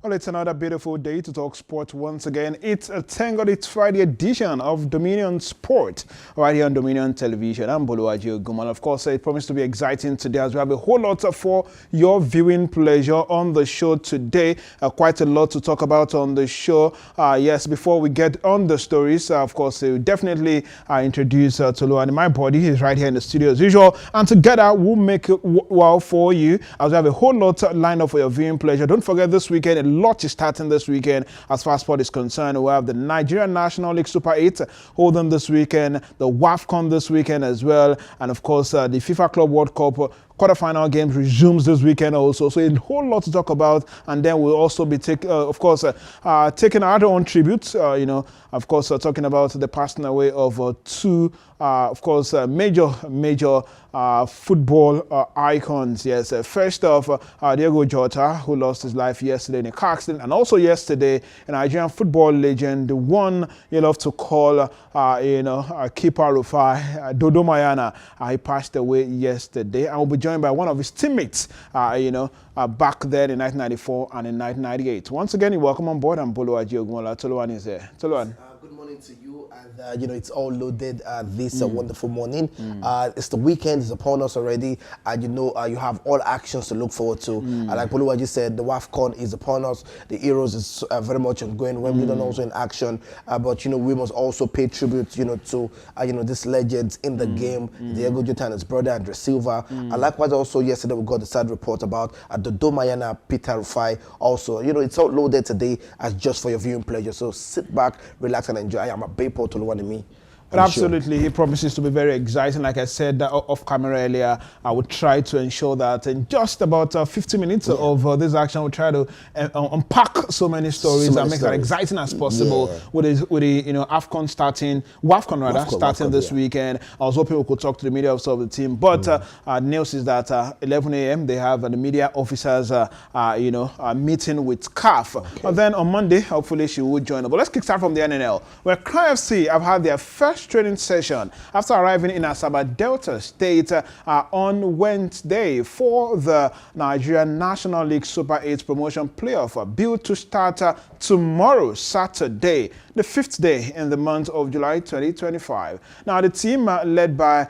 Well, it's another beautiful day to talk sport once again. It's thank God it's Friday edition of Dominion Sport right here on Dominion Television. I'm Boluwaji Ogunmala. Of course, it promised to be exciting today as we have a whole lot for your viewing pleasure on the show today. Quite a lot to talk about on the show. Yes, before we get on the stories, of course, we'll definitely introduce Toluwani. My body is right here in the studio as usual. And together, we'll make it well for you as we have a whole lot lined up for your viewing pleasure. Don't forget this weekend, a lot is starting this weekend as far as sport is concerned. We have the Nigerian National League Super 8 holding this weekend, the WAFCON this weekend as well, and of course the FIFA Club World Cup quarterfinal games resumes this weekend also. So a whole lot to talk about, and then we'll also be taking our own tributes. Of course, talking about the passing away of two, major football icons. Yes, first off, Diego Jota, who lost his life yesterday in a car accident, and also yesterday, a Nigerian football legend, the one you love to call, keeper Rufai, Dodo Mayana. He passed away yesterday, and will be joined by one of his teammates, back then in 1994 and in 1998. Once again, you're welcome on board. I'm Boluwaji Ogunmala. Toluwani is here. Toluwani. Good morning to you, and it's all loaded this wonderful morning. It's the weekend, is upon us already, and you have all actions to look forward to. Like Boluwaji said, the WAFCON is upon us. The Euros is very much ongoing. Wimbledon also in action, but we must also pay tribute, to these legends in the game, Diego Jota and his brother Andre Silva. And likewise, also yesterday we got the sad report about Dodo Mayana, Peter Rufai. Also, it's all loaded today as just for your viewing pleasure. So sit back, relax, and enjoy. I am a Bayport Toluwani. But absolutely, he promises to be very exciting. Like I said off camera earlier, I would try to ensure that in just about 50 minutes of this action, we'll try to unpack so many stories and make that exciting as possible with the AFCON starting this weekend. I was hoping we could talk to the media officer of the team, but news is that 11 a.m. they have the media officers meeting with CAF. Okay. And then on Monday, hopefully she will join us. But let's kick start from the NNL, where Cry FC have had their first training session after arriving in Asaba Delta State on Wednesday for the Nigerian National League Super 8 promotion playoff, built to start tomorrow, Saturday, the 5th day in the month of July 2025. Now, the team led by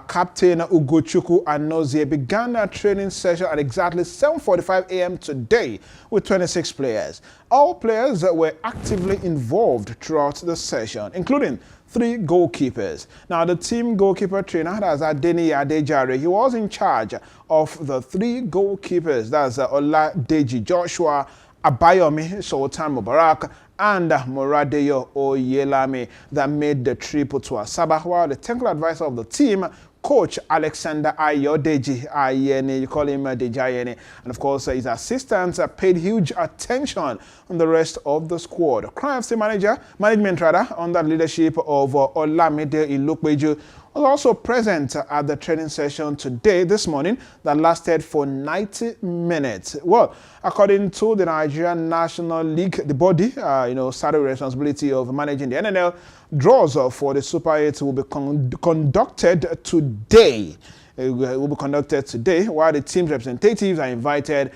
Captain Ugochukwu Anozie began their training session at exactly 7:45 a.m. today with 26 players. All players were actively involved throughout the session, including 3 goalkeepers. Now, the team goalkeeper trainer, that's Adeni Adejare, he was in charge of the 3 goalkeepers. That's Oladeji Joshua, Abayomi Sultan Mubarak, and Moradeyo Oyelami, that made the trip to Asaba, while the technical advisor of the team, Coach Alexander Ayodeji Ayene, you call him Deji Ayene, and of course his assistants paid huge attention on the rest of the squad. Cry FC management under the leadership of Olamide Ilukbeju, was also present at the training session this morning, that lasted for 90 minutes. Well, according to the Nigerian National League, the body, started with responsibility of managing the NNL, draws for the Super 8 will be conducted today. It will be conducted today, while the team's representatives are invited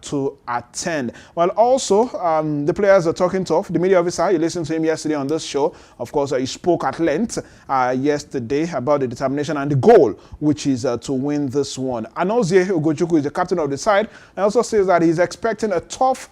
to attend. While also, the players are talking tough. The media officer, you listened to him yesterday on this show. Of course, he spoke at length yesterday about the determination and the goal, which is to win this one. Anozie Ugochukwu is the captain of the side, and also says that he's expecting a tough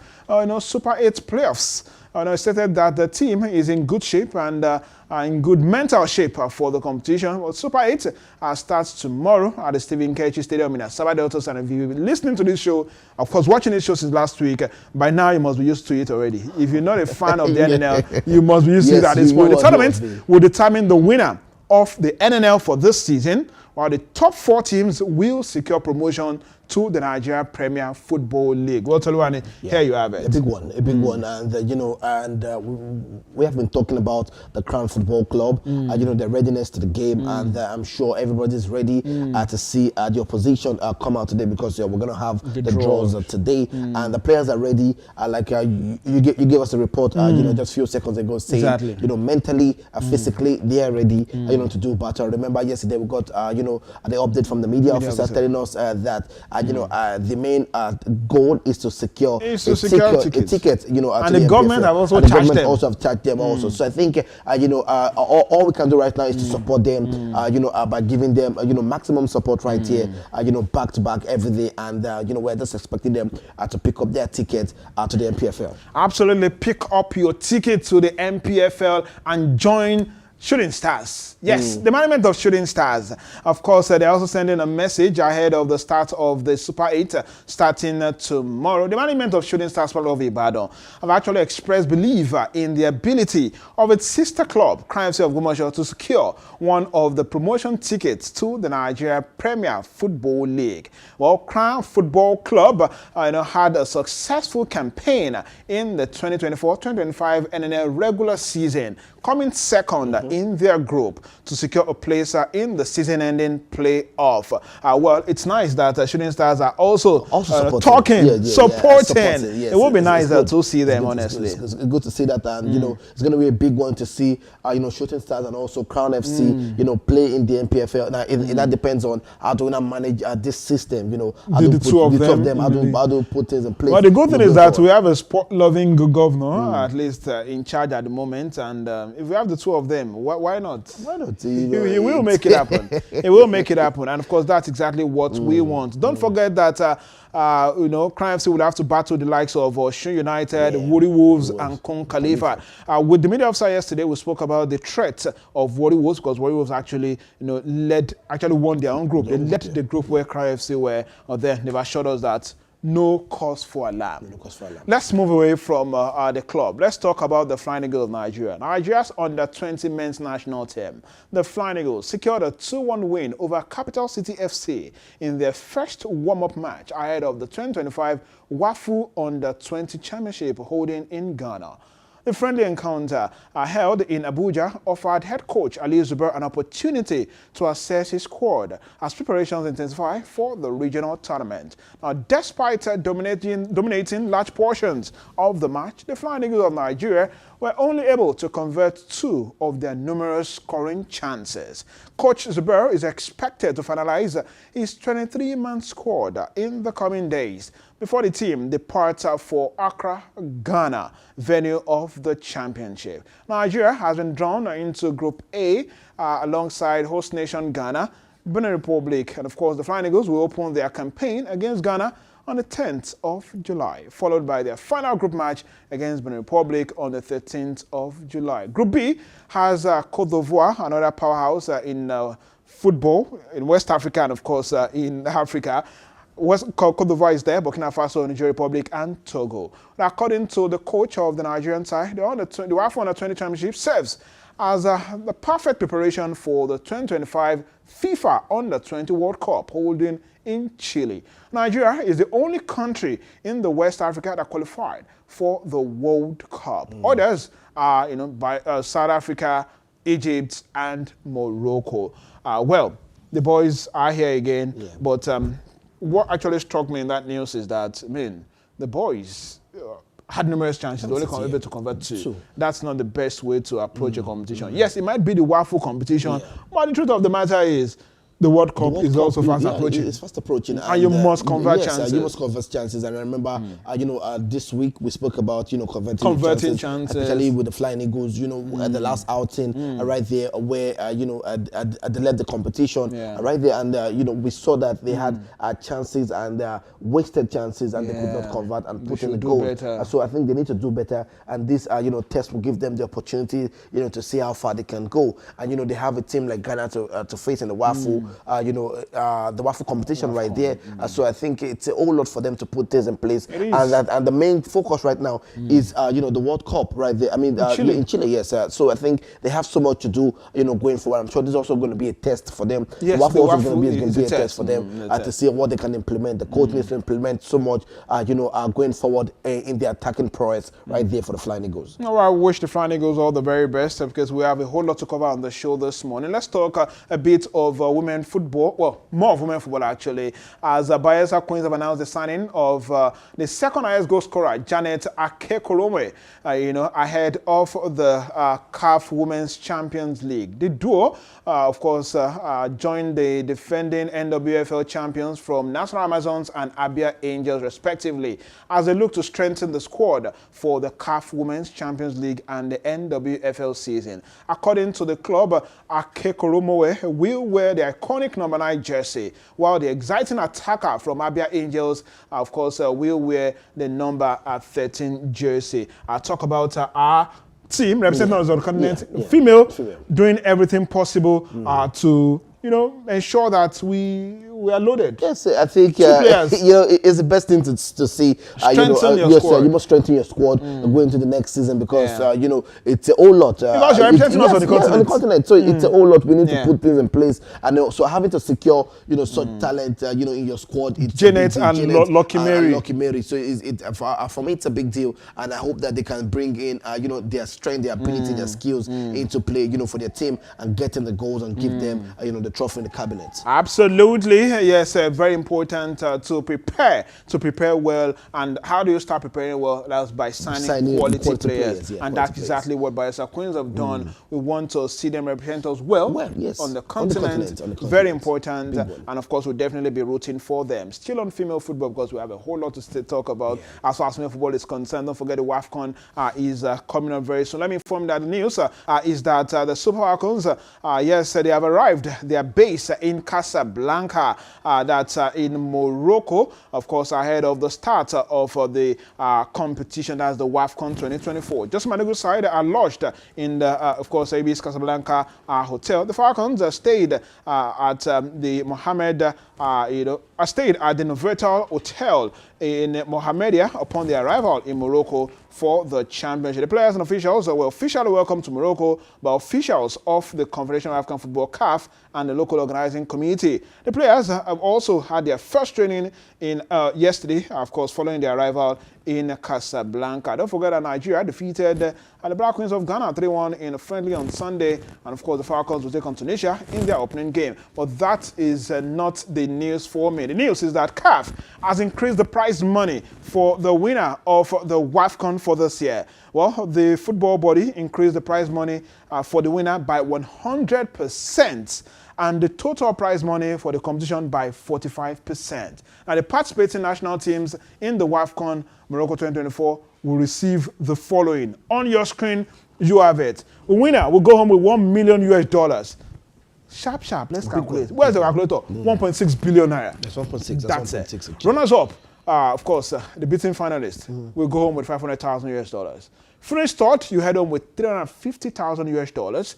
Super 8 playoffs. He stated that the team is in good shape and in good mental shape for the competition. Well, Super 8 starts tomorrow at the Stephen Kechi Stadium in Asaba Delta. And if you've been listening to this show, of course, watching this show since last week, by now you must be used to it already. If you're not a fan of the NNL, you must be used to it at this point. The tournament will determine the winner of the NNL for this season, while the top 4 teams will secure promotion to the Nigeria Premier Football League. Well, Toluwani, here you have it. A big one, and we have been talking about the Crown Football Club, their readiness to the game, and I'm sure everybody's ready to see the opposition come out today, because we're going to have the draws today, and the players are ready. You gave us a report, just a few seconds ago, saying, mentally, physically, they are ready, to do battle. Remember, yesterday we got, the update from the media officer telling us that the main goal is to secure a ticket. And the government have also charged them. Also have charged them also. So I think all we can do right now is to support them. By giving them maximum support right here. Back to back every day, and we're just expecting them to pick up their ticket to the MPFL. Absolutely, pick up your ticket to the MPFL and join Shooting Stars. Yes, the management of Shooting Stars. Of course, they're also sending a message ahead of the start of the Super 8 starting tomorrow. The management of Shooting Stars of Ibadan have actually expressed belief in the ability of its sister club, Crown FC of Gumosho, to secure one of the promotion tickets to the Nigeria Premier Football League. Well, Crown Football Club had a successful campaign in the 2024-2025 NNL regular season, coming second in their group to secure a place in the season-ending playoff. Well, it's nice that Shooting Stars are also talking, supporting. Yes, it will be nice to see them, honestly. It's good to see that, and it's going to be a big one to see, Shooting Stars and also Crown FC, play in the MPFL. Now, that depends on how do we manage this system, the two of them, how do we put things in place. Well, the good thing is that we have a sport-loving governor, at least in charge at the moment, and if we have the two of them, why not? Why not? He will make it happen. He will make it happen. And of course, that's exactly what we want. Don't forget that, Crown FC would have to battle the likes of Osun United, Warri Wolves, and Kun Khalifa. With the media officer yesterday, we spoke about the threat of Warri Wolves, because Warri Wolves actually, won their own group. They led the group where Crown FC were there. They've assured us that no cause for alarm. Let's move away from the club. Let's talk about the Flying Eagles of Nigeria. Nigeria's under-20 men's national team, the Flying Eagles, secured a 2-1 win over Capital City FC in their first warm-up match ahead of the 2025 WAFU Under-20 Championship holding in Ghana. The friendly encounter held in Abuja offered head coach Ali Zubair an opportunity to assess his squad as preparations intensify for the regional tournament. Now, despite dominating large portions of the match, the Flying Eagles of Nigeria were only able to convert 2 of their numerous scoring chances. Coach Zubair is expected to finalize his 23-man squad in the coming days before the team departs for Accra, Ghana, venue of the championship. Nigeria has been drawn into Group A alongside host nation Ghana, Benin Republic, and of course the Flying Eagles will open their campaign against Ghana on the 10th of July, followed by their final group match against Benin Republic on the 13th of July. Group B has Côte d'Ivoire, another powerhouse in football in West Africa and of course in Africa. Côte d'Ivoire is there, Burkina Faso, Nigeria Republic, and Togo. Now, according to the coach of the Nigerian side, the WAFU Under-20 Championship serves as the perfect preparation for the 2025 FIFA Under-20 World Cup holding in Chile. Nigeria is the only country in the West Africa that qualified for the World Cup. Others are, by South Africa, Egypt, and Morocco. Well, the boys are here again, but what actually struck me in that news is that, the boys had numerous chances, only able to convert 2. That's not the best way to approach a competition. Yes, it might be the WAFU competition, but the truth of the matter is, the World Cup is also fast approaching. It's fast approaching. And you must convert chances. You must convert chances. And I remember, this week we spoke about, converting chances. Especially with the Flying Eagles, at the last outing, right there where, they led the competition, right there. And, we saw that they had chances and wasted chances and they could not convert and put in the goal. So I think they need to do better. And this, test will give them the opportunity, to see how far they can go. And, they have a team like Ghana to face in the WAFU. The WAFU competition right there. So I think it's a whole lot for them to put this in place. And the main focus right now is, the World Cup right there. I mean, in Chile, yes. So I think they have so much to do, going forward. I'm sure this is also going to be a test for them. Yes, the WAFU also going to be a test for them to see what they can implement. The coach needs to implement so much, going forward in the attacking prowess right there for the Flying Eagles. Well, I wish the Flying Eagles all the very best because we have a whole lot to cover on the show this morning. Let's talk a bit of women women football, well, more of women football actually, as Bayelsa Queens have announced the signing of the second highest goal scorer, Janet Akekolome, ahead of the CAF Women's Champions League. The duo, of course, joined the defending NWFL champions from National Amazons and Abia Angels, respectively, as they look to strengthen the squad for the CAF Women's Champions League and the NWFL season. According to the club, Akekoromowe will wear the iconic number 9 jersey, while the exciting attacker from Abia Angels, of course, will wear the number 13 jersey. I'll talk about our team representing us on the continent, female, doing everything possible to ensure that we are loaded. Yes, I think it's the best thing to see. Strengthen your squad. You must strengthen your squad and go into the next season because it's a whole lot. Because you're representing us on the continent. On the continent, so it's a whole lot. We need to put things in place, and so having to secure such talent in your squad. It's Janet and Lucky Mary. Lucky Mary. So for me, it's a big deal, and I hope that they can bring in their strength, their ability, their skills into play for their team and getting the goals and give them the trophy in the cabinet. Absolutely, yes, very important to prepare well. And how do you start preparing well? That's by signing quality players, and that's exactly what Bayelsa Queens have done. We want to see them represent us well on the continent. Very important, and of course we'll definitely be rooting for them. Still on female football, because we have a whole lot to still talk about as far as female football is concerned. Don't forget the WAFCON is coming up very soon. Let me inform that the news is that the Super Falcons, yes, they have arrived. They are based in Casablanca, that's in Morocco, of course, ahead of the start of the competition, that's the WAFCON 2024. Just my good side are lodged in the, of course, AB's Casablanca hotel. The Falcons stayed at the Mohammed, stayed at the Novotel Hotel in Mohammedia upon their arrival in Morocco for the championship. The players and officials were officially welcomed to Morocco by officials of the Confederation of African Football, CAF, and the local organizing community. The players have also had their first training in yesterday, of course, following their arrival in Casablanca. Don't forget that Nigeria defeated the Black Queens of Ghana 3-1 in a friendly on Sunday, and of course the Falcons will take on Tunisia in their opening game. But that is not the news for me. The news is that CAF has increased the prize money for the winner of the WAFCON for this year. Well, the football body increased the prize money for the winner by 100%. And the total prize money for the competition by 45%. Now, the participating national teams in the WAFCON Morocco 2024 will receive the following. On your screen, you have it. The winner will go home with $1 million US. Sharp, let's calculate. Where's the calculator? 1.6 billion naira. That's 1.6. That's 1.6. it. Runners up, of course, the beating finalist will go home with $500,000 US. Finished third, you head home with $350,000 US.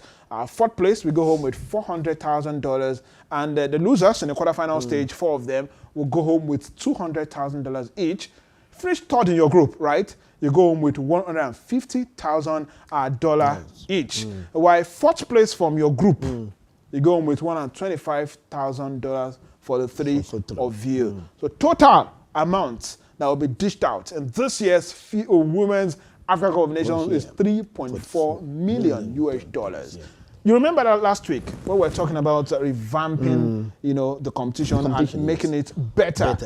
Fourth place, we go home with $400,000. And the losers in the quarterfinal stage, 4 of them, will go home with $200,000 each. Finish third in your group, right? You go home with $150,000 each. While fourth place from your group, you go home with $125,000 for the three of you. So total amount that will be dished out in this year's Women's Africa Cup of Nations is $3.4 million US. You remember that last week when we were talking about revamping, the competition and making it better.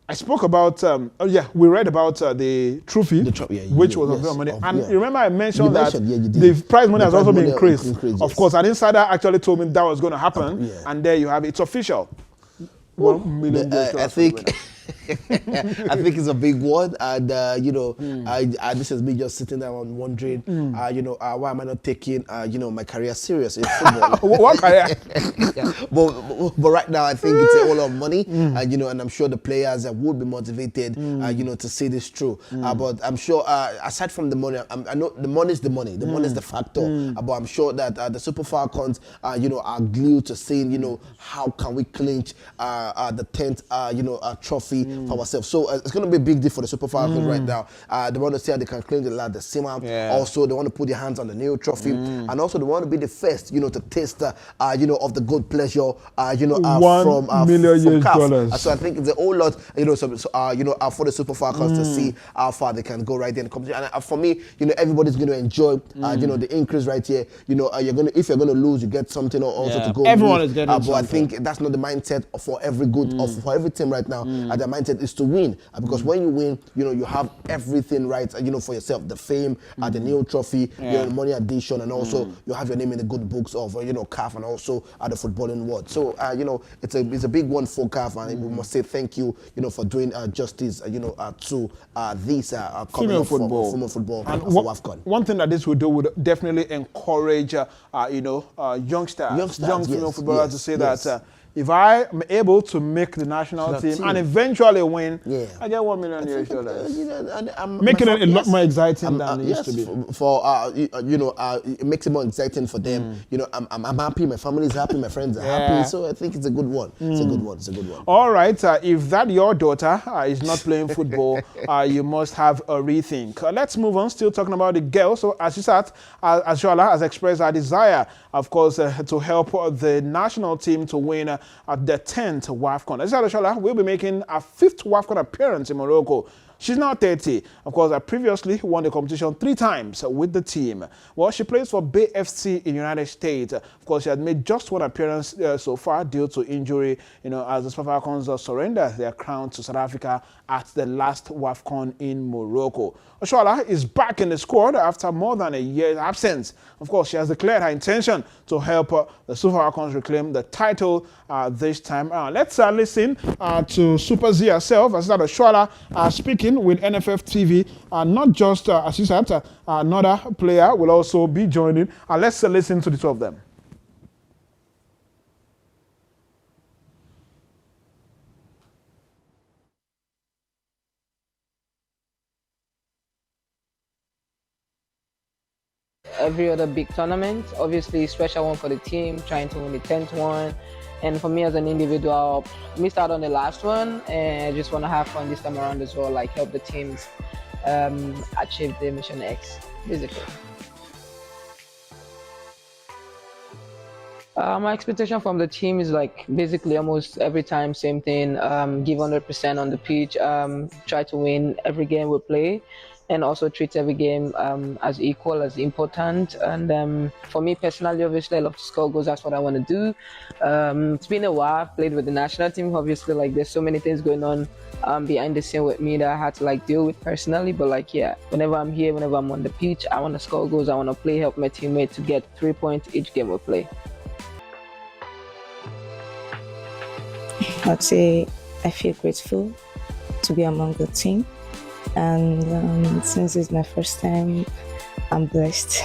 I spoke about, we read about the trophy, which was of money. And you remember I mentioned that the prize money has also been increased. Of course, an insider actually told me that was going to happen. And there you have it. It's official. $1 million. I think it's a big one, and this has me just sitting there and wondering, why am I not taking, my career serious in football? What career? But right now, I think it's a whole lot of money, and I'm sure the players would be motivated, to see this through. But I'm sure, aside from the money, I know the money is the money. The money is the factor. But I'm sure that the Super Falcons, are glued to seeing, how can we clinch the 10th, trophy trophy for ourselves. So it's going to be a big deal for the Super Falcons right now. They want to see how they can claim the SIM out. Also, they want to put their hands on the new trophy, and also they want to be the first, to taste, of the good pleasure, $1 million CAF. So I think it's a whole lot, for the Super Falcons to see how far they can go right there in the competition. And for me, everybody's going to enjoy, the increase right here. If you're going to lose, you get something also to go. Everyone is getting but something. I think that's not the mindset for every for every team right now. The mindset is to win, because when you win, you have everything right, for yourself, the fame, the new trophy, your money addition, and also you have your name in the good books of CAF and also the footballing world. So it's a big one for CAF, and we must say thank you, for doing justice, to this female football. And one thing that this would do would definitely encourage, young female footballers to say that. If I am able to make the national team and eventually win, I get $1 million. Making it a lot more exciting than it used to be. It makes it more exciting for them. I'm happy, my family is happy, my friends are happy. So I think it's a good one. It's a good one. It's a good one. All right. If that your daughter is not playing football, you must have a rethink. Let's move on. Still talking about the girls. So as you said, Shola has expressed her desire, of course, to help the national team to win at the 10th WAFCON. As Shola will be making a 5th WAFCON appearance in Morocco. She's now 30. Of course, I previously won the competition 3 times with the team. Well, she plays for Bay FC in the United States. Of course, she had made just 1 appearance so far due to injury, as the Super Falcons surrender their crown to South Africa at the last WAFCON in Morocco. Oshoala is back in the squad after more than a year's absence. Of course, she has declared her intention to help the Super Falcons reclaim the title this time. Let's listen to Super Z herself, as that Oshoala speaking with NFF TV. Not just, as you said, another player will also be joining. Let's listen to the 2 of them. Every other big tournament, obviously special one for the team, trying to win the 10th one. And for me as an individual, missed out on the last one, and I just want to have fun this time around as well, like help the teams achieve the mission X, basically. My expectation from the team is like basically almost every time same thing, give 100% on the pitch, try to win every game we play, and also treat every game as equal, as important. And for me personally, obviously, I love to score goals. That's what I want to do. It's been a while. I've played with the national team. Obviously, like there's so many things going on behind the scene with me that I had to like deal with personally. But like, yeah, whenever I'm here, whenever I'm on the pitch, I want to score goals. I want to play, help my teammate to get 3 points each game we play. I'd say I feel grateful to be among the team. And since it's my first time, I'm blessed.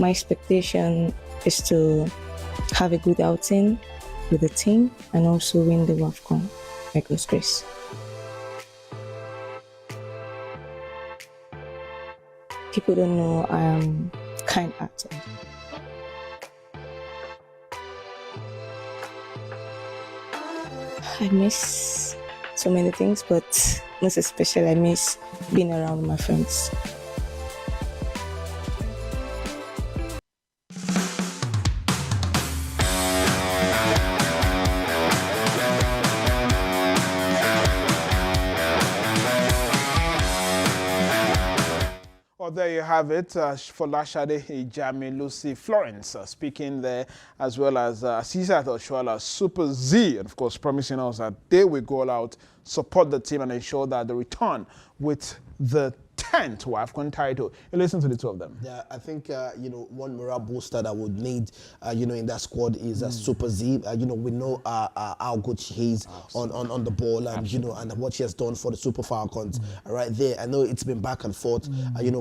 My expectation is to have a good outing with the team and also win the WAFCON by God's grace. People don't know I am kind-hearted. I miss so many things, but most especially I miss being around my friends. Well, there you have it. Folashade Ijami Lucy Florence speaking there, as well as Cesar Oshoala Super Z, and of course promising us that they will go out, support the team, and ensure that they return with the 10th WAFCON title. You listen to the 2 of them. Yeah, I think, one morale booster that would need, in that squad is Super Z. We know how good she is on the ball, and, and what she has done for the Super Falcons right there. I know it's been back and forth,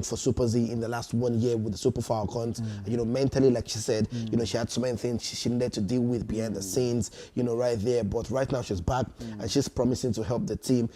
for Super Z in the last 1 year with the Super Falcons. Mentally, like she said, she had so many things she needed to deal with behind the scenes, right there. But right now she's back, and she's promising to help the team,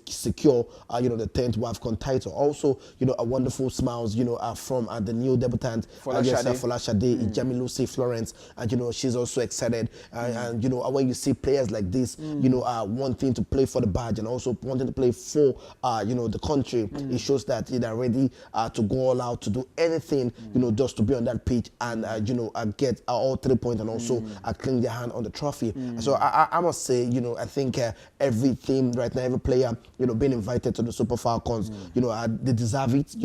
secure, the 10th WAFCON title. also, a wonderful smiles, from the new debutant, Folashade, Jamilusi Florence, and she's also excited. And when you see players like this, wanting to play for the badge and also wanting to play for, the country, it shows that they're ready to go all out, to do anything, just to be on that pitch and, get all 3 points and also clean their hand on the trophy. So I must say, I think every team right now, every player, being invited to the Super Falcons, they deserve it,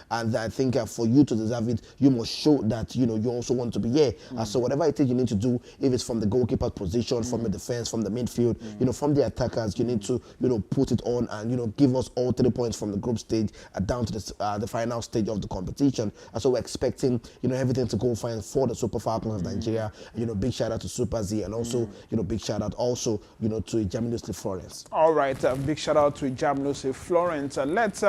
and I think for you to deserve it, you must show that, you also want to be here. So whatever it is you need to do, if it's from the goalkeeper position, from the defense, from the midfield, from the attackers, you need to, put it on and, give us all 3 points from the group stage down to the final stage of the competition. So we're expecting, everything to go fine for the Super Falcons of Nigeria. Big shout out to Super Z and also, big shout out also, to Jamilusi Florence. All right, big shout out to Jamilusi Florence. Let's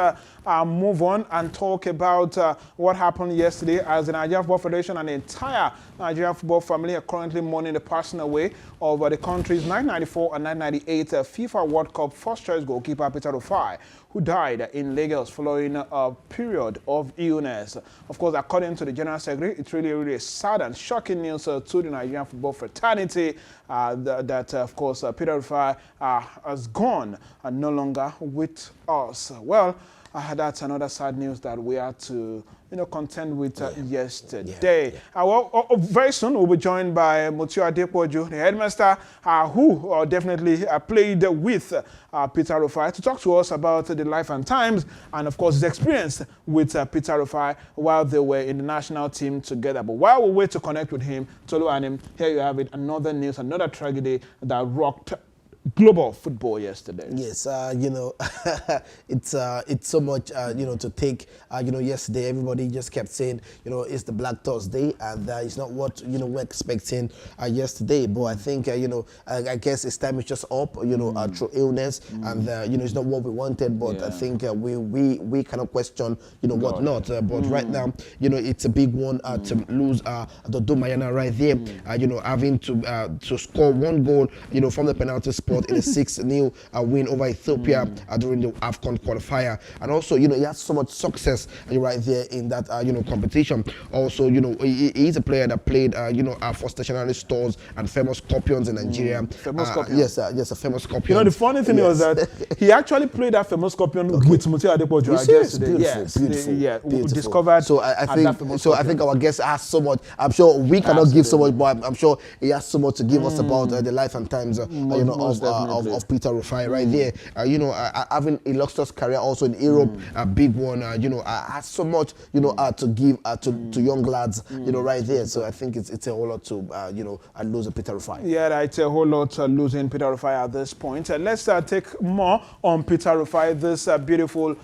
move on and talk about what happened yesterday as the Nigerian Football Federation and the entire Nigerian football family are currently mourning the passing away of the country's 1994 and 1998 FIFA World Cup first-choice goalkeeper Peter Rufai, who died in Lagos following a period of illness. Of course, according to the General Secretary, it's really sad and shocking news to the Nigerian football fraternity that, of course, Peter Rufai has gone and no longer with us. Well, that's another sad news that we had to, contend with yesterday. Very soon we'll be joined by Mutiu Adepoju, the headmaster, who definitely played with Peter Rufai, to talk to us about the life and times and, of course, his experience with Peter Rufai while they were in the national team together. But while we wait to connect with him, Tolu and him, here you have it, another news, another tragedy that rocked global football yesterday. Yes, it's so much, to take. Yesterday everybody just kept saying, it's the Black Thursday, and it's not what we're expecting yesterday. But I think, I guess it's time is just up, through illness, and it's not what we wanted. But I think we cannot question, what not. But right now, it's a big one to lose the Domayana right there. Having to score one goal, from the penalty spot in a 6-0 win over Ethiopia during the AFCON qualifier. And also, he has so much success right there in that, competition. Also, he's a player that played, for stationery stores and famous Scorpions in Nigeria. Famous Scorpions. Yes, a famous Scorpion. The funny thing was that he actually played that famous Scorpion with Mutiu Adepoju, I guess. Beautiful. Discovered. So I think our guest has so much. I'm sure we cannot give so much, but I'm sure he has so much to give us about the life and times, of Peter Rufai right there. Having illustrious career also in Europe, a big one. Has so much, to give to young lads, right there. So I think it's a whole lot to, lose Peter Rufai. Yeah, it's a whole lot losing Peter Rufai at this point. Let's take more on Peter Rufai this beautiful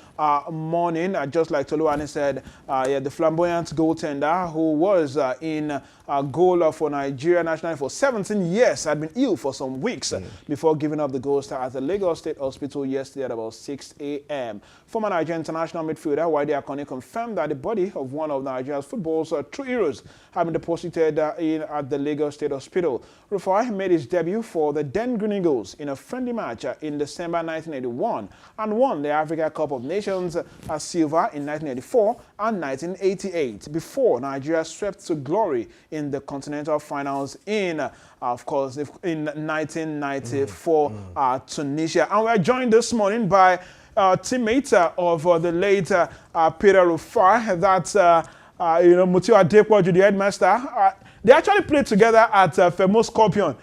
morning. Just like Toluani said, the flamboyant goaltender who was in goal for Nigeria nationally for 17 years had been ill for some weeks before giving up the ghost at the Lagos State Hospital yesterday at about 6 a.m. Former Nigerian international midfielder Wide Akoni confirmed that the body of one of Nigeria's football's true heroes had been deposited at the Lagos State Hospital. Rufai made his debut for the Den Green Eagles in a friendly match in December 1981 and won the Africa Cup of Nations silver in 1984 and 1988 before Nigeria swept to glory in the continental finals in, of course, in 1994 Tunisia. And we're joined this morning by teammate of the late Peter Rufai, that's Mutiu Adepoju, the headmaster. They actually played together at famous Scorpion.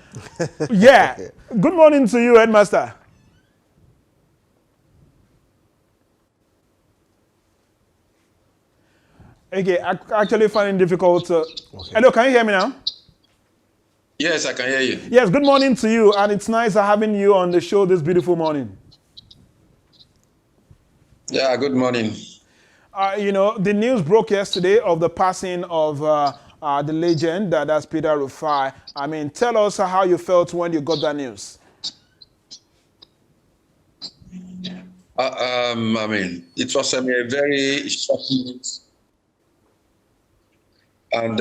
Good morning to you, headmaster. Okay, I actually find it difficult. Hello, can you hear me now? Yes, I can hear you. Yes, good morning to you, and it's nice having you on the show this beautiful morning. Yeah, good morning. The news broke yesterday of the passing of the legend, that's Peter Rufai. I mean, tell us how you felt when you got that news. It was a very shocking news and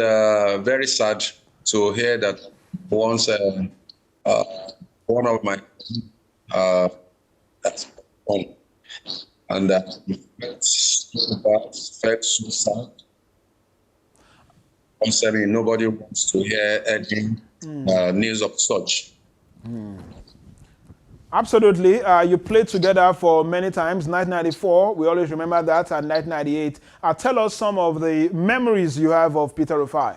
very sad to hear that once one of my that's gone. And felt so sad. Concerning, nobody wants to hear any news of such. Absolutely. You played together for many times, 1994. We always remember that, and 1998. Tell us some of the memories you have of Peter Rufai.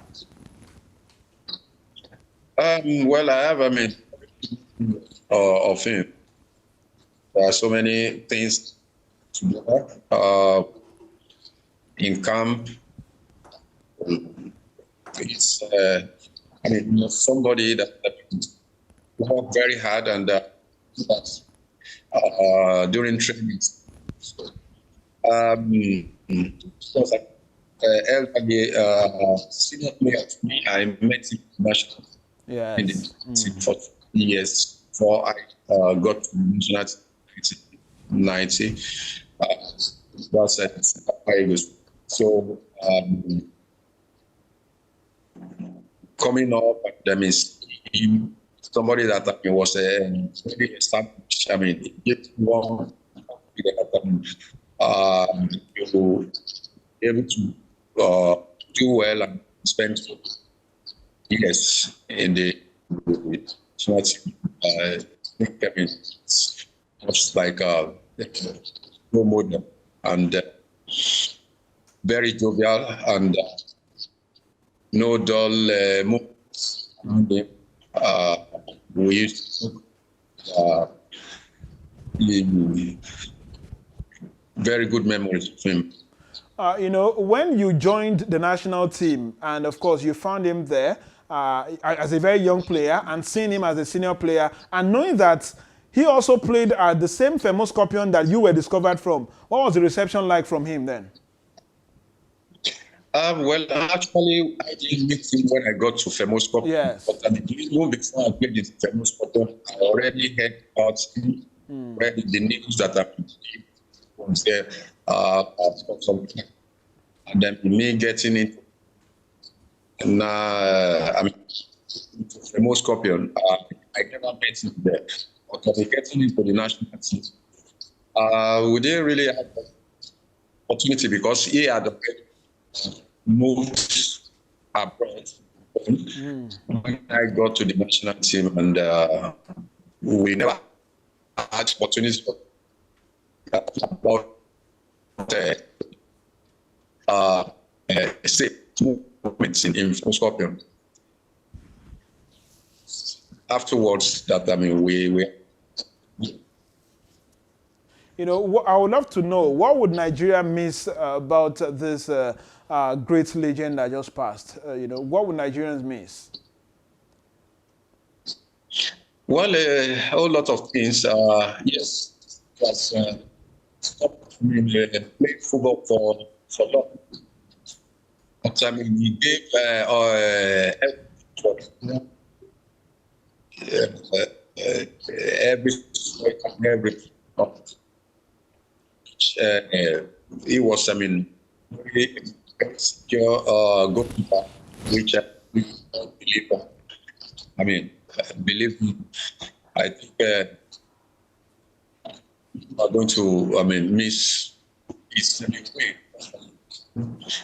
Well, I have, of him. There are so many things together in camp. It's, somebody that worked very hard and during training. Elderly senior player to me, I met him national in the team for 2 years before I got to national team in 1990. Was at Palmeiras. So coming up, that means somebody that was very established. Get one to be able to do well and spend years in the national team. It's just like a role model and very jovial and no dull moments. We used to very good memories of him. When you joined the national team, and of course you found him there as a very young player and seeing him as a senior player, and knowing that he also played at the same famous Scorpion that you were discovered from, what was the reception like from him then? Well, actually, I didn't meet him when I got to Famous Scorpion. Yes. But even before I played in Famous Scorpion, I already heard about him, read the news that I was there. And then me getting into Famous Scorpion, I never met him there. But getting into the national team, we didn't really have the opportunity because he had moved abroad. When I got to the national team, and we never had opportunities for about movements in Scorpion. Afterwards, we I would love to know, what would Nigeria miss about this great legend that just passed? What would Nigerians miss? Well, a whole lot of things. Yes, because played football for long. But he gave every he was, very secure goalkeeper, which I believe me. I think we are going to, miss his way.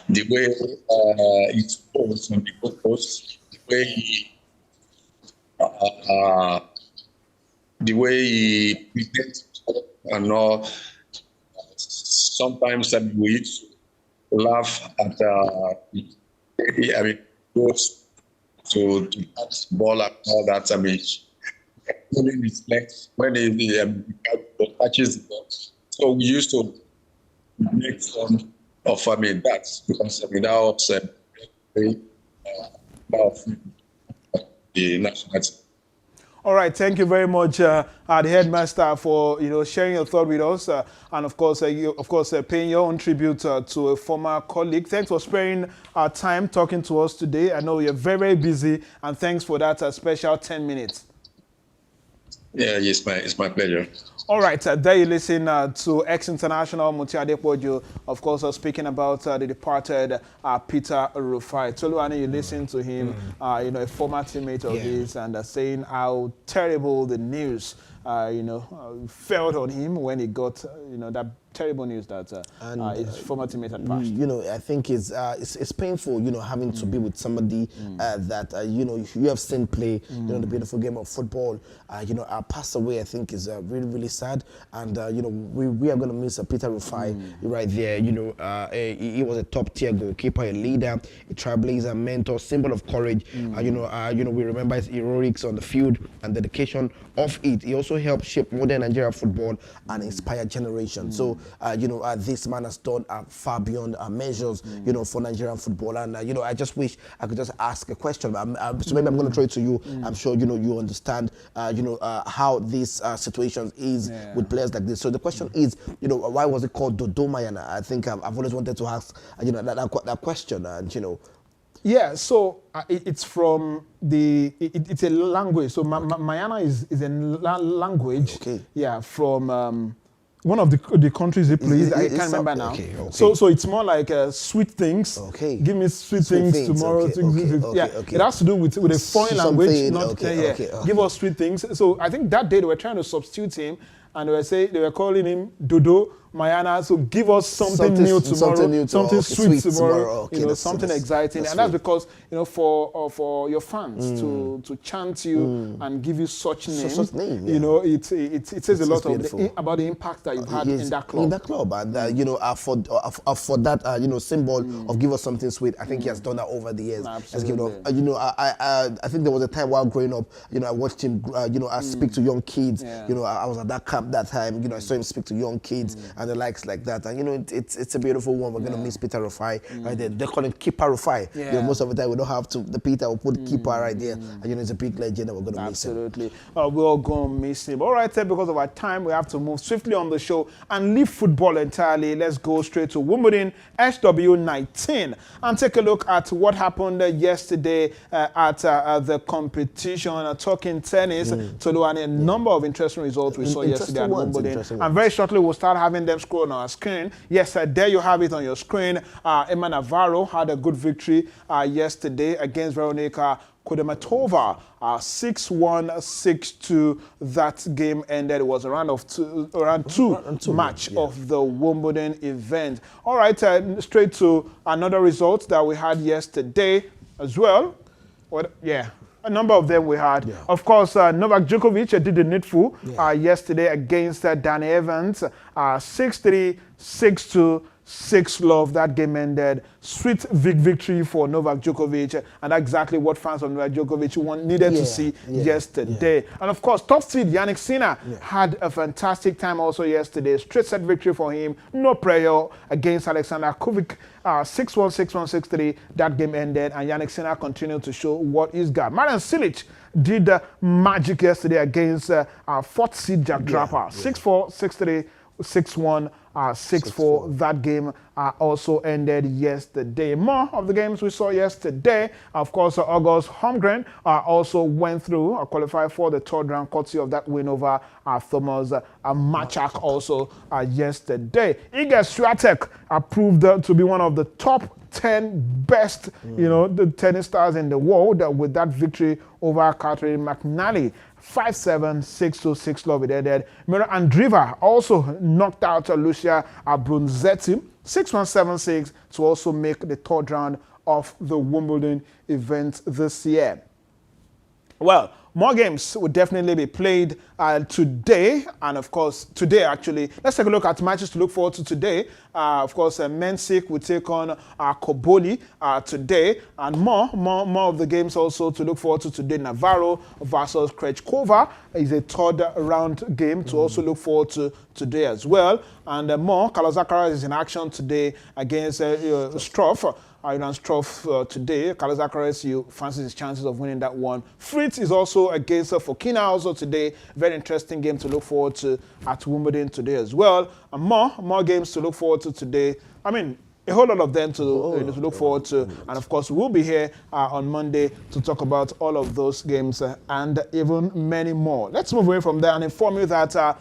The way he spoke on the goalpost, the way he pretends and all. Sometimes we used to laugh at goes to catch ball and all that. Pulling his legs when he catches the ball. So we used to make fun of that because that was the national team. All right, thank you very much, the headmaster, for sharing your thought with us, and of course, paying your own tribute to a former colleague. Thanks for sparing our time talking to us today. I know you're very, very busy, and thanks for that special 10 minutes. Yeah, it's my pleasure. All right, there you listen to ex-international Muti Adepoju, of course, speaking about the departed Peter Rufai. Toluwani, you listen to him, a former teammate of his, and saying how terrible the news, felt on him when he got, that terrible news that his former teammate had passed. You know, I think it's painful, you know, having to be with somebody that, you know, you have seen play, you know, the beautiful game of football, you know, passed away, I think is really, really sad. And, you know, we are going to miss Peter Rufai right there. You know, he was a top-tier goalkeeper, a leader, a trailblazer, mentor, symbol of courage. You know, we remember his heroics on the field and dedication of it. He also helped shape modern Nigerian football and inspire generations. So, you know, this man has done far beyond measures, you know, for Nigerian football. And, you know, I just wish I could just ask a question. So maybe I'm going to throw it to you. I'm sure, you know, you understand, you know, how this situation is with players like this. So the question is, you know, why was it called Dodo Mayana? I think I've always wanted to ask, you know, that question. And, you know, yeah, so it's from it's a language. So Mayana is a language. Okay. Yeah, from one of the countries he plays. I can't remember now. Okay. So it's more like sweet things. Okay. Give me sweet things tomorrow. It has to do with a foreign language. Not, Give us sweet things. So I think that day they were trying to substitute him, and they were calling him Dodo Mayana, so give us something new tomorrow, something sweet tomorrow, you know, something exciting, and that's because, you know, for your fans to chant you and give you such names, you know, it says a lot about the impact that you've had in that club. In that club, and you know, for that, you know, symbol of give us something sweet, I think he has done that over the years. Absolutely. You know, I think there was a time while growing up, you know, I watched him, you know, speak to young kids. You know, I was at that camp that time. You know, I saw him speak to young kids. And the likes like that, and you know, it's a beautiful one. We're gonna miss Peter Rufai right there. They call him Keeper Rufai. You know, most of the time we don't have to. The Peter will put Keeper right there, and you know, it's a big legend that we're gonna miss him. Absolutely, we're all gonna miss him. All right, because of our time, we have to move swiftly on the show and leave football entirely. Let's go straight to Wimbledon SW19 and take a look at what happened yesterday at the competition. Talking tennis, Tolu, and a number of interesting results we saw yesterday at Wimbledon. And very shortly we'll start having them scroll on our screen. Yes, there you have it on your screen. Emma Navarro had a good victory yesterday against Veronika Kudermetova, 6-1, 6-2. That game ended. It was a round two match of the Wimbledon event. All right, straight to another result that we had yesterday as well. A number of them we had. Of course, Novak Djokovic did the needful yesterday against Danny Evans, 6-3, 6-2, 6-love. That game ended. Sweet victory for Novak Djokovic, and that's exactly what fans of Novak Djokovic needed to see yesterday. And of course, top seed Yannick Sinner had a fantastic time also yesterday. Straight set victory for him. No prayer against Alexander Kubik. 6-1, 6-1, 6-3. That game ended, and Yannick Sinner continued to show what he's got. Marian Cilic did magic yesterday against fourth seed Jack Draper. 6-4, 6-3, 6-1, 6-4. That game also ended yesterday. More of the games we saw yesterday. Of course, August Holmgren also went through, qualified for the third round, courtesy of that win over Thomas Machak also yesterday. Iga Swiatek proved to be one of the top 10 best, you know, the tennis stars in the world with that victory over Catherine McNally. 5-7, 6-2, 6-love it ended. Mira Andreeva also knocked out Lucia Brunzetti, 6-1, 7-6, to also make the third round of the Wimbledon event this year. Well, more games will definitely be played today, and of course, today actually. Let's take a look at matches to look forward to today. Of course, Mensik will take on Koboli today, and more of the games also to look forward to today. Navarro versus Krejcikova is a third round game to also look forward to today as well. And more, Carlos Alcaraz is in action today against Struff. Iran Struff today. Carlos Alcaraz, you fancy his chances of winning that one. Fritz is also against Fokina also today. Very interesting game to look forward to at Wimbledon today as well. And more games to look forward to today. I mean, a whole lot of them to look forward to. And of course, we'll be here on Monday to talk about all of those games and even many more. Let's move away from there and inform you that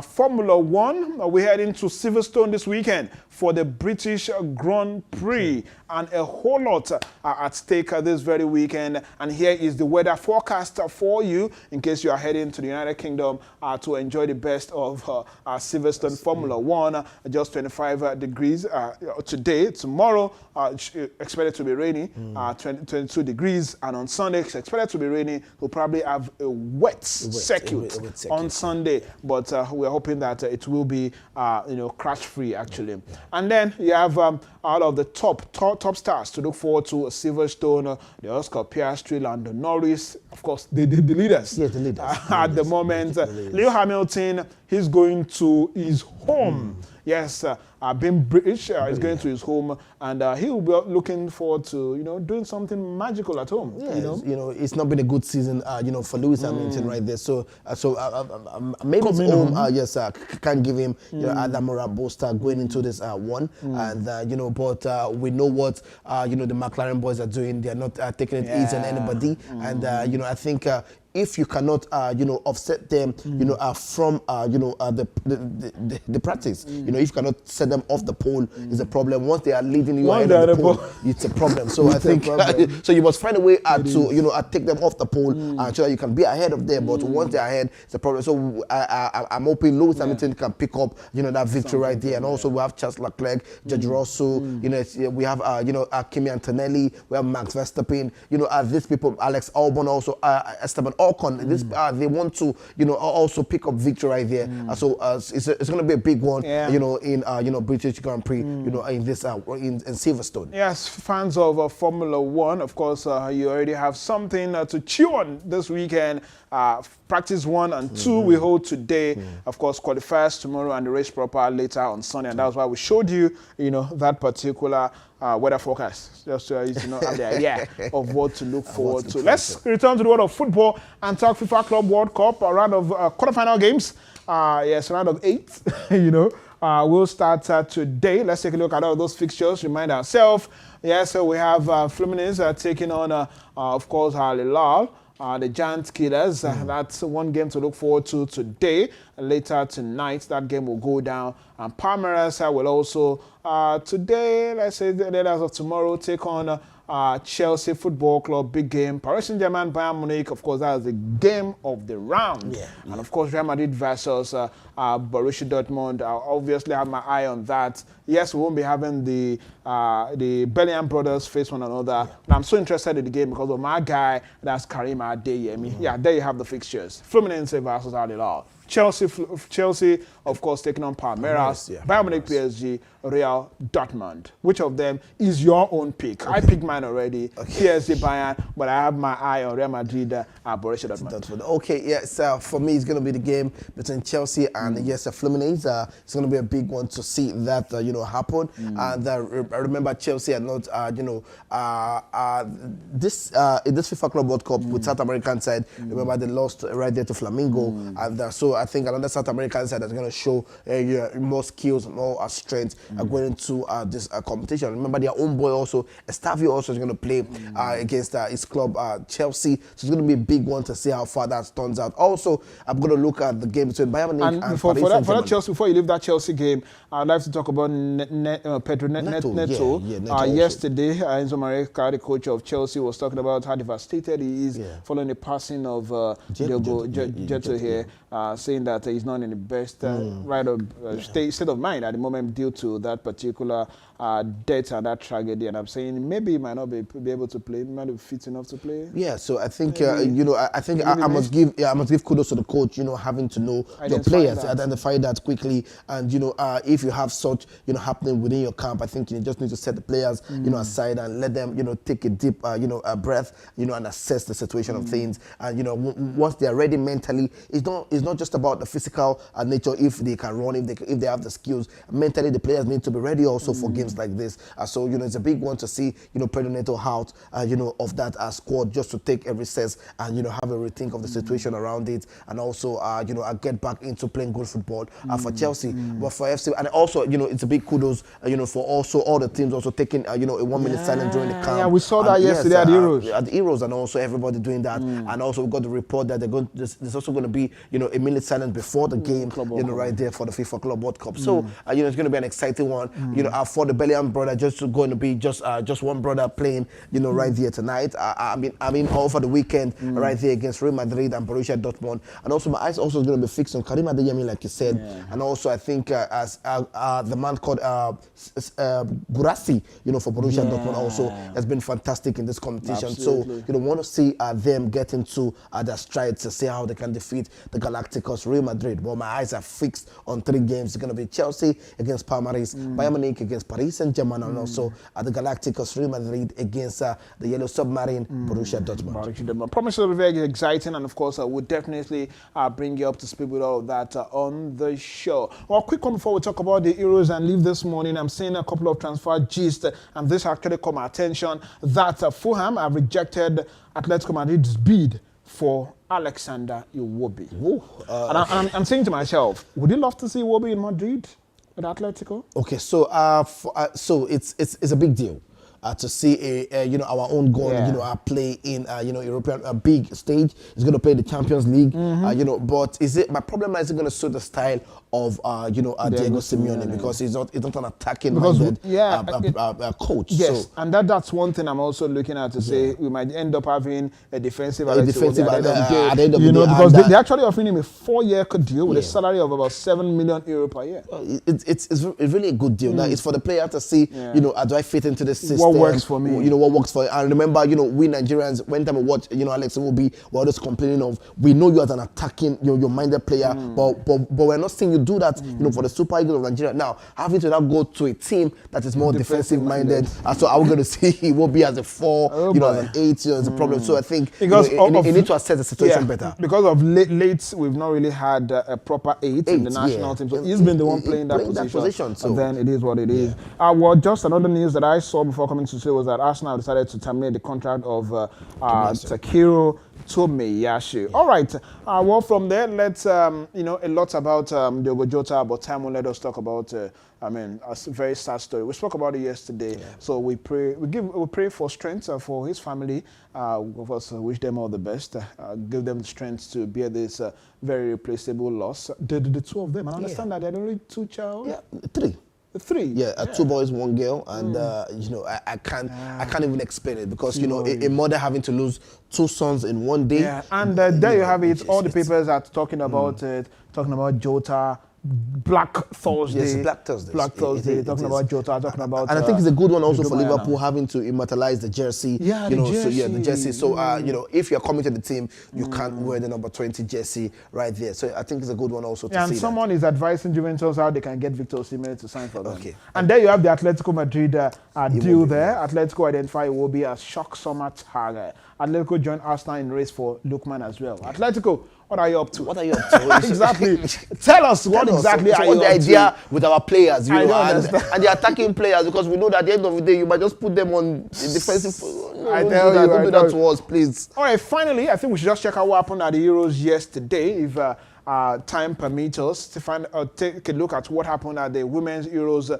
Formula One, we're heading to Silverstone this weekend for the British Grand Prix. and a whole lot at stake this very weekend. And here is the weather forecast for you in case you are heading to the United Kingdom to enjoy the best of Silverstone Formula 1. Just 25 degrees today. Tomorrow, expected to be rainy, 22 degrees. And on Sunday, it's expected to be rainy. We'll probably have a wet circuit on Sunday. But we're hoping that it will be, crash-free, actually. And then you have all of the top stars to look forward to: Silverstone, the Oscar Piastri, Lando Norris, of course, the leaders. Yes, the leaders. At the moment, Lewis Hamilton, he's going to his home. Yes, being British, he's going to his home, and he will be looking forward to, doing something magical at home. Yeah, it's not been a good season, for Lewis Hamilton right there. So maybe his home, can't give him, that moral booster going into this one. And but we know what the McLaren boys are doing. They're not taking it easy on anybody, and I think. If you cannot, offset them, from, the practice, if you cannot set them off the pole, is a problem. Once they are leading you ahead of the pole, it's a problem. So I think, so you must find a way to, take them off the pole, so that you can be ahead of them. But once they're ahead, it's a problem. So I'm hoping Lewis Hamilton can pick up, that victory right there. And also we have Charles Leclerc, George Russell, we have, Kimi Antonelli, we have Max Verstappen, these people, Alex Albon, also Esteban Ocon, they want to, also pick up victory right there. So it's going to be a big one, in British Grand Prix, in this in Silverstone. Yes, fans of Formula 1, of course, you already have something to chew on this weekend. Practice 1 and 2 we hold today. Of course, qualifiers tomorrow and the race proper later on Sunday. And that's why we showed you, that particular weather forecast, just so you know have the idea of what to look forward to. Let's return to the world of football and talk FIFA Club World Cup, a round of quarterfinal games. Yes, a round of 8, we'll start today. Let's take a look at all those fixtures, remind ourselves. Yes, so we have Fluminense taking on, of course, Al Hilal. The Giant Killers, that's one game to look forward to today. Later tonight, that game will go down. And Palmeiras will also, today, let's say, later as of tomorrow, take on Chelsea Football Club, big game. Paris Saint-Germain, Bayern Munich, of course, that is the game of the round. And of course, Real Madrid versus Borussia Dortmund. I obviously have my eye on that. Yes, we won't be having the Bellingham brothers face one another. But I'm so interested in the game because of my guy, that's Karim Adeyemi. Yeah, there you have the fixtures. Fluminense versus Al Hilal. Chelsea, of course, taking on Palmeiras. Bayern Munich, PSG, Real, Dortmund. Which of them is your own pick? I picked mine already. PSG, Bayern, but I have my eye on Real Madrid, Borussia Dortmund. Okay, yes, for me, it's going to be the game between Chelsea and Fluminense. It's going to be a big one to see that happen. And I remember Chelsea are not, this FIFA Club World Cup with South American side. Remember they lost right there to Flamengo, and so I think another South American side that's going to show more skills, more strength going into this competition. Remember their own boy also, Estavio also is going to play against his club Chelsea. So it's going to be a big one to see how far that turns out. Also, I'm going to look at the game between Bayern Munich and for that Chelsea, before you leave that Chelsea game, I'd like to talk about Pedro Neto. Yesterday, Enzo Maresca, the coach of Chelsea, was talking about how devastated he is following the passing of Diogo Jota here, saying that he's not in the best state of mind at the moment due to that particular death and that tragedy. And I'm saying maybe he might not be able to play, he might not be fit enough to play. Yeah, so I think I must give kudos to the coach, having to know your players, identify that quickly, and if you have such happening within your camp, I think you just need to set the players aside and let them take a deep a breath, and assess the situation of things. And once they are ready mentally, it's not just about the physical nature. If they can run, if they have the skills, mentally the players need to be ready also for games like this. So it's a big one to see Pedro Neto out of that squad, just to take a recess and have a rethink of the situation around it, and also get back into playing good football for Chelsea. But for FC, and also it's a big kudos for also all the teams also taking a 1 minute silence during the camp. Yeah, we saw that yesterday at the Euros. At the Euros, and also everybody doing that. And also we got the report that there's also going to be a a minute silence before the game, right there for the FIFA Club World Cup. So, it's going to be an exciting one. For the Bellingham brother, just going to be just one brother playing, right there tonight. I mean, all for the weekend, right there against Real Madrid and Borussia Dortmund. And also, my eyes also going to be fixed on Karim Adeyemi, like you said. And also, I think as the man called Gurasi, for Borussia Dortmund also has been fantastic in this competition. Absolutely. So, want to see them get into their strides to see how they can defeat the Galacticos Real Madrid. Well, my eyes are fixed on 3 games. It's going to be Chelsea against Palmeiras, Bayern Munich against Paris Saint-Germain, and also the Galacticos Real Madrid against the Yellow Submarine Borussia Dortmund. Promises will be very exciting, and of course, we'll definitely bring you up to speed with all of that on the show. Well, quick one before we talk about the Euros and leave this morning. I'm seeing a couple of transfer gist, and this actually caught my attention that Fulham have rejected Atletico Madrid's bid for Alexander Iwobi. And I'm saying to myself, would you love to see Iwobi in Madrid with Atletico? Okay, so so it's a big deal. To see our own goal, play in European big stage. He's going to play the Champions League, But my problem is going to suit the style of Diego Simeone, because he's not an attacking minded coach. Yes, so, and that's one thing I'm also looking at to say we might end up having a defensive at the end of the day, because they're actually offering him a 4-year deal with a salary of about €7 million per year. It's really a good deal. Now it's for the player to see, do I fit into the system? What works for me? What works for you? And remember, we Nigerians, when time we watch, Alex Iwobi, we're always complaining of, we know you as an attacking, your minded player, but we're not seeing you do that, for the Super Eagles of Nigeria. Now, having to now go to a team that is more defensive minded, so are we going to see Iwobi as a 4, as an 8, as a problem? So I think because you need to assess the situation better. Because of late, we've not really had a proper 8 in the national team. So he's been the one playing that position. So then it is what it is. Well, just another news that I saw before coming to say was that Arsenal decided to terminate the contract of Takiro Tomiyasu. All right. Well, from there, let's a lot about Diogo Jota, but time won't let us talk about. A very sad story. We spoke about it yesterday. So we pray for strength for his family. Of course, wish them all the best. Give them the strength to bear this very irreplaceable loss. The 2 of them. I understand that they're only 2 children. Yeah, 3. 3. 2 boys, 1 girl, and I can't even explain it, because a mother having to lose 2 sons in 1 day. Yeah, and there you have it. All the papers are talking about it, talking about Jota. Black Thursday. Yes, Black Thursday. Talking about Jota, talking about. And I think it's a good one also for Liverpool having to immortalize the jersey. Yeah, the jersey. So if you're coming to the team, you can't wear the number 20 jersey right there. So I think it's a good one also to see. And someone is advising Juventus how they can get Victor Osimhen to sign for them. Okay. And there you have the Atletico Madrid deal there. Atletico identify Iwobi as shock summer target. Atletico joined Arsenal in race for Lukman as well. Atletico, what are you up to? Exactly. Tell us what exactly are you up to? What's the idea with our players, and the attacking players, because we know that at the end of the day, you might just put them on the defensive. Don't do that to us, please. All right, finally, I think we should just check out what happened at the Euros yesterday. If time permits us to take a look at what happened at the Women's Euros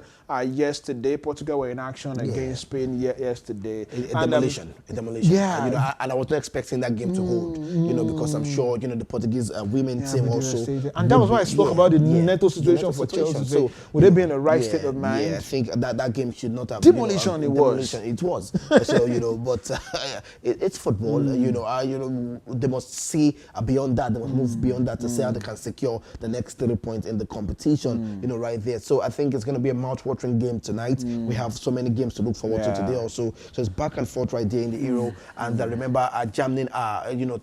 yesterday. Portugal were in action against Spain yesterday. A demolition. Yeah. And I was not expecting that game to hold, because I'm sure, the Portuguese women team also. And that was why I spoke about the Neto situation for Chelsea. So would they be in the right state of mind? Yeah, I think that game should not have. Demolition, it was. So, but it's football. They must see beyond that. They must move beyond that to see how they can secure the next 3 points in the competition, right there. So I think it's going to be a mouth-watering game tonight. We have so many games to look forward to today also. So it's back and forth right there in the Euro. And I remember Germany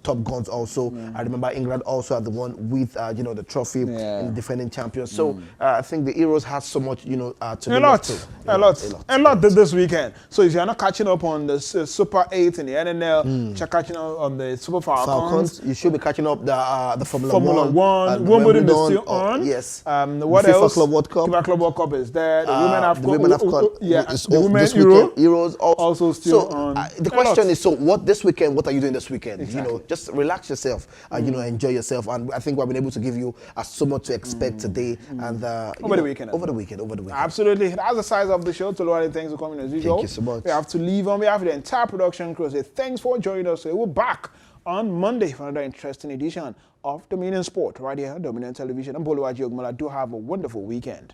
top guns also. I remember England also had the one with the trophy in the defending champions. So I think the Euros has so much to a lot this weekend. So if you're not catching up on the Super 8 in the NNL, you're catching up on the Super Falcons. You should be catching up the Formula 1. Wimbledon is still on. Yes. What FIFA else? Club World Cup. FIFA Club World Cup is there. The Women have Cup. The Women's Euro. Euros also still on. The question is, so this weekend, what are you doing this weekend? Exactly. Just relax yourself, enjoy yourself. And I think we've been able to give you so much to expect today. And over the weekend. Absolutely. That's the size of the show. Tolu, thanks for coming as usual. Thank you so much. We have to leave on behalf of the entire production crew. Say thanks for joining us. We're back on Monday for another interesting edition of Dominion Sport right here, Dominion Television. I'm Boluwaji Ogmala. Do have a wonderful weekend.